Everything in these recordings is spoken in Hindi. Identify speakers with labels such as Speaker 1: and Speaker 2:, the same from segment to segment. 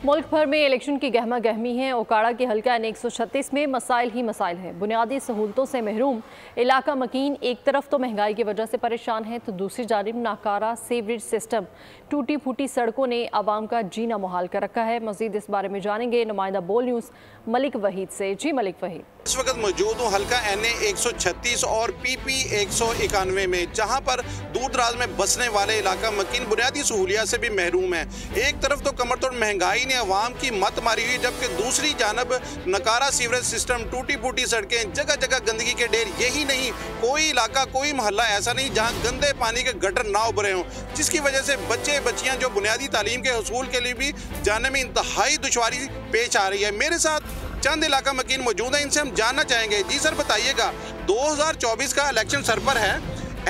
Speaker 1: मुल्क भर में इलेक्शन की गहमा गहमी है। ओकाड़ा के हल्का N136 में मसाइल ही मसाइल है। बुनियादी सहूलतों से महरूम इलाका मकीन एक तरफ तो महंगाई की वजह से परेशान है, तो दूसरी जानिब नाकारा सीवरेज सिस्टम, टूटी फूटी सड़कों ने आवाम का जीना मुहाल कर रखा है। मजीद इस बारे में जानेंगे नुमाइंदा बोल न्यूज़ मलिक वहीद से। जी मलिक वहीद।
Speaker 2: इस वक्त मौजूद हूँ हल्का NA136 और PP 191 में, जहाँ पर दूर दराज में बसने वाले इलाका मकीन बुनियादी सहूलियात से भी महरूम है। एक तरफ तो कमर तोड़ महंगाई ने अवाम की मत मारी हुई, जबकि दूसरी जानब नकारा सीवरेज सिस्टम, टूटी फूटी सड़कें, जगह जगह गंदगी के ढेर। यही नहीं, कोई इलाका कोई मोहल्ला ऐसा नहीं जहाँ गंदे पानी के गटर ना उभरे हों, जिसकी वजह से बच्चे बच्चियाँ जो बुनियादी तालीम के हसूल के लिए भी जाने में इंतहाई दुश्वारी पेश आ रही है। मेरे साथ चंद इलाका मकीन मौजूद है, इनसे हम जानना चाहेंगे। जी सर बताइएगा, 2024 का इलेक्शन सर पर है,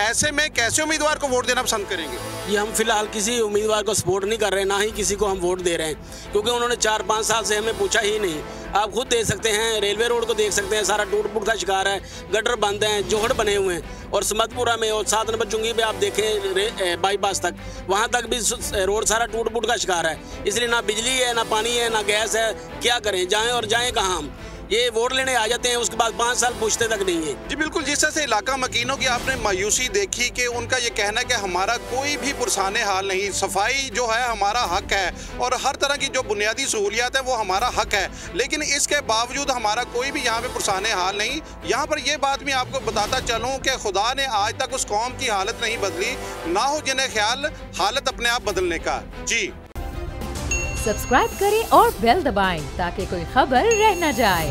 Speaker 2: ऐसे में कैसे उम्मीदवार को वोट देना पसंद करेंगे?
Speaker 3: ये हम फिलहाल किसी उम्मीदवार को सपोर्ट नहीं कर रहे, ना ही किसी को हम वोट दे रहे हैं, क्योंकि उन्होंने 4-5 साल से हमें पूछा ही नहीं। आप खुद देख सकते हैं, रेलवे रोड को देख सकते हैं, सारा टूट फूट का शिकार है, गटर बंद हैं, जोहड़ बने हुए हैं। और समतपुरा में और 7 नंबर चुंगी पे आप देखें बाईपास तक, वहाँ तक भी रोड सारा टूट फूट का शिकार है। इसलिए ना बिजली है, ना पानी है, ना गैस है। क्या करें, जाएँ और जाएँ कहाँ हम? ये वोट लेने आ जाते हैं, उसके बाद 5 साल पूछते तक नहीं है।
Speaker 2: जी बिल्कुल, जिस तरह से इलाका मकीनों की आपने मायूसी देखी कि उनका ये कहना है कि हमारा कोई भी पुरसाने हाल नहीं, सफाई जो है हमारा हक है और हर तरह की जो बुनियादी सहूलियात है वो हमारा हक है, लेकिन इसके बावजूद हमारा कोई भी यहाँ पे पुरसाने हाल नहीं। यहाँ पर यह बात मैं आपको बताता चलूँ कि खुदा ने आज तक उस कौम की हालत नहीं बदली, ना हो जिन्हें ख्याल हालत अपने आप बदलने का। जी
Speaker 4: सब्सक्राइब करें और बेल दबाएं ताकि कोई खबर रह न जाए।